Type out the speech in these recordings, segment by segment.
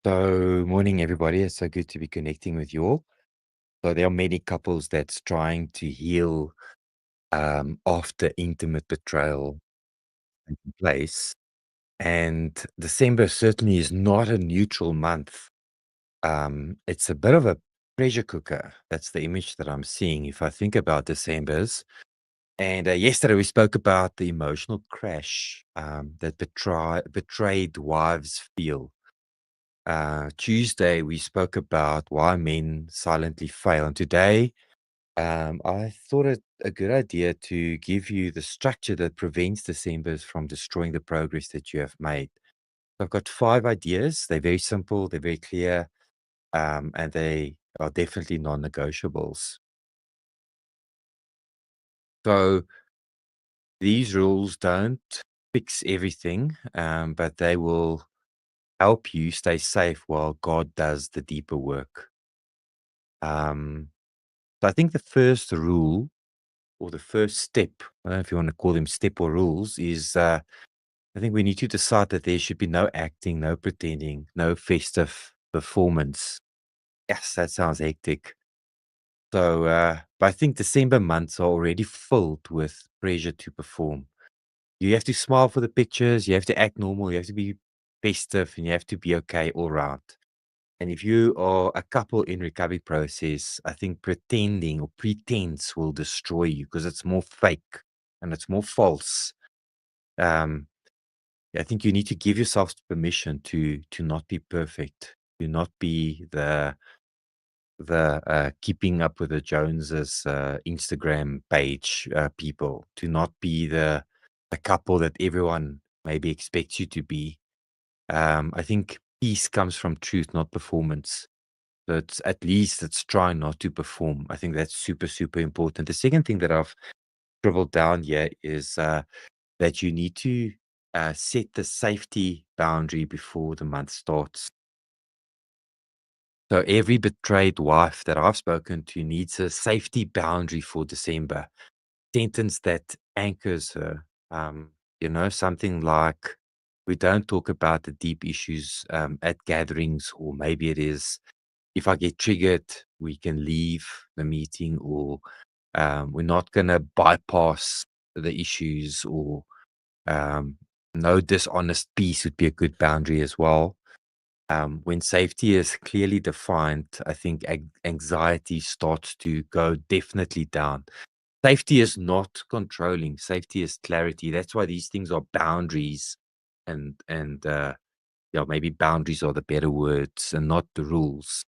So, morning, everybody. It's so good to be connecting with you all. So, there are many couples that's trying to heal after intimate betrayal taking place. And December certainly is not a neutral month. It's a bit of a pressure cooker. That's the image that I'm seeing if I think about December's. And yesterday we spoke about the emotional crash that betrayed wives feel. Tuesday, we spoke about why men silently fail. And today, I thought it a good idea to give you the structure that prevents Decembers from destroying the progress that you have made. So I've got 5 ideas. They're very simple, they're very clear, and they are definitely non negotiables. So these rules don't fix everything, but they will help you stay safe while God does the deeper work. Um, So I think the first rule or the first step, I don't know if you want to call them step or rules, is I think we need to decide that there should be no acting, no pretending, no festive performance. Yes, that sounds hectic. But I think December months are already filled with pressure to perform. You have to smile for the pictures, you have to act normal, you have to be festive, and you have to be okay all round. And if you are a couple in recovery process, I think pretending or pretense will destroy you because it's more fake and it's more false. Um, I think you need to give yourself permission to not be perfect, to not be the keeping up with the Joneses Instagram page people, to not be the couple that everyone maybe expects you to be. I think peace comes from truth, not performance. So it's at least it's trying not to perform. I think that's super, super important. The second thing that I've scribbled down here is that you need to set the safety boundary before the month starts. So every betrayed wife that I've spoken to needs a safety boundary for December. Sentence that anchors her. Something like, we don't talk about the deep issues at gatherings, or maybe it is, if I get triggered, we can leave the meeting, or we're not going to bypass the issues, or um, no dishonest peace would be a good boundary as well. When safety is clearly defined, I think anxiety starts to go definitely down. Safety is not controlling. Safety is clarity. That's why these things are boundaries, and maybe boundaries are the better words and not the rules.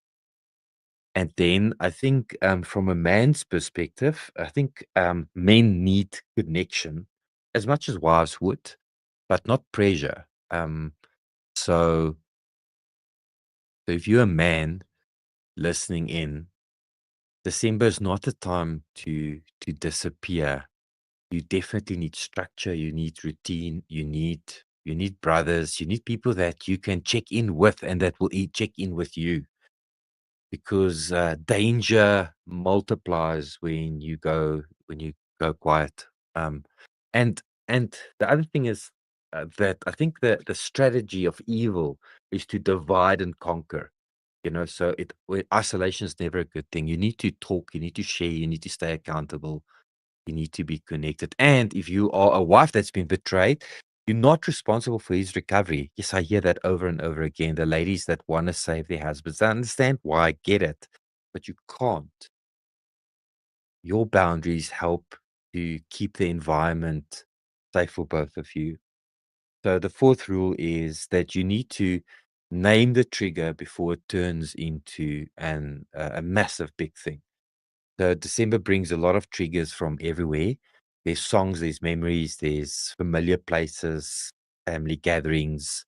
And then I think, from a man's perspective, I think men need connection as much as wives would, but not pressure. So, so if you're a man listening in, December is not a time to disappear. You definitely need structure. You need routine. You need brothers. You need people that you can check in with and that will check in with you, because danger multiplies when you go quiet. Um, and and the other thing is that I think that the strategy of evil is to divide and conquer. Isolation is never a good thing. You need to talk. You need to share. You need to stay accountable. You need to be connected. And if you are a wife that's been betrayed, you're not responsible for his recovery. Yes, I hear that over and over again. The ladies that want to save their husbands, I understand why, I get it, but you can't. Your boundaries help to keep the environment safe for both of you. So the fourth rule is that you need to name the trigger before it turns into a massive big thing. So December brings a lot of triggers from everywhere. There's songs, there's memories, there's familiar places, family gatherings.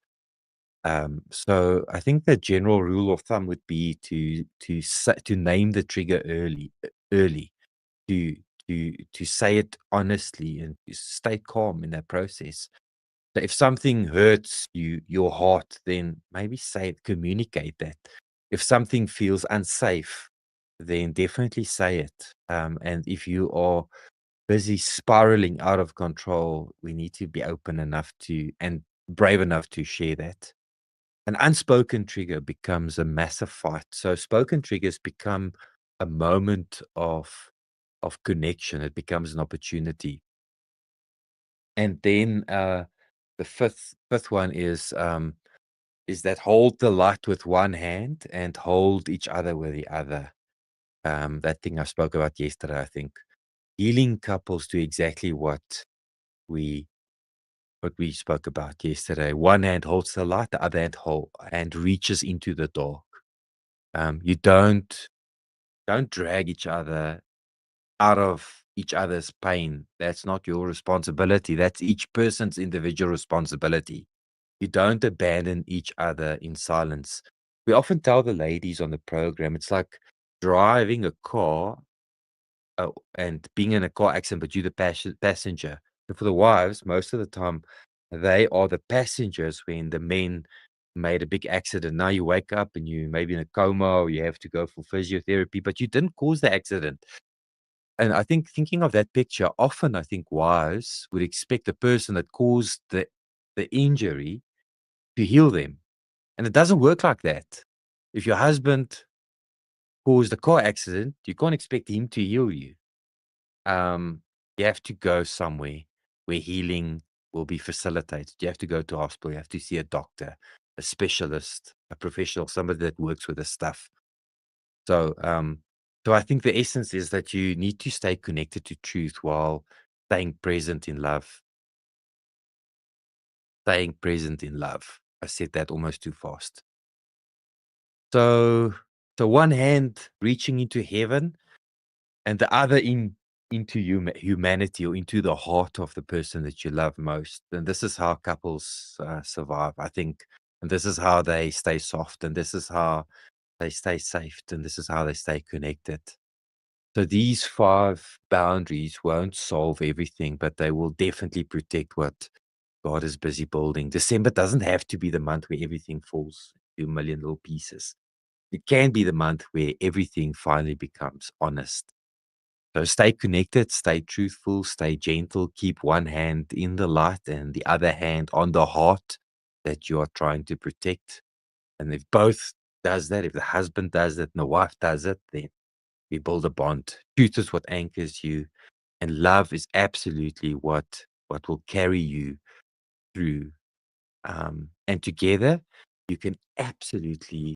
So I think the general rule of thumb would be to name the trigger early, to to say it honestly, and to stay calm in that process. So if something hurts your heart, then maybe say it, communicate that. If something feels unsafe, then definitely say it. And if you are busy spiraling out of control, we need to be open enough to and brave enough to share that. An unspoken trigger becomes a massive fight. So spoken triggers become a moment of connection. It becomes an opportunity. And then the fifth one is that hold the light with one hand and hold each other with the other. That thing I spoke about yesterday, I think. Healing couples do exactly we what we spoke about yesterday. One hand holds the light, the other hand reaches into the dark. You don't drag each other out of each other's pain. That's not your responsibility. That's each person's individual responsibility. You don't abandon each other in silence. We often tell the ladies on the program, it's like driving a car and being in a car accident, but you're the passenger. And for the wives, most of the time, they are the passengers when the men made a big accident. Now you wake up and you maybe in a coma or you have to go for physiotherapy, but you didn't cause the accident. And I think thinking of that picture, often I think wives would expect the person that caused the injury to heal them. And it doesn't work like that. If your husband caused a car accident, you can't expect him to heal you. You have to go somewhere where healing will be facilitated. You have to go to hospital. You have to see a doctor, a specialist, a professional, somebody that works with this stuff. So, so I think the essence is that you need to stay connected to truth while staying present in love. Staying present in love. I said that almost too fast. So, so one hand reaching into heaven and the other into humanity or into the heart of the person that you love most. And this is how couples survive, I think. And this is how they stay soft. And this is how they stay safe. And this is how they stay connected. So these five boundaries won't solve everything, but they will definitely protect what God is busy building. December doesn't have to be the month where everything falls to a million little pieces. It can be the month where everything finally becomes honest. So stay connected, stay truthful, stay gentle, keep one hand in the light and the other hand on the heart that you are trying to protect. And if both does that, if the husband does it and the wife does it, then we build a bond. Truth is what anchors you, and love is absolutely what will carry you through. And together, you can absolutely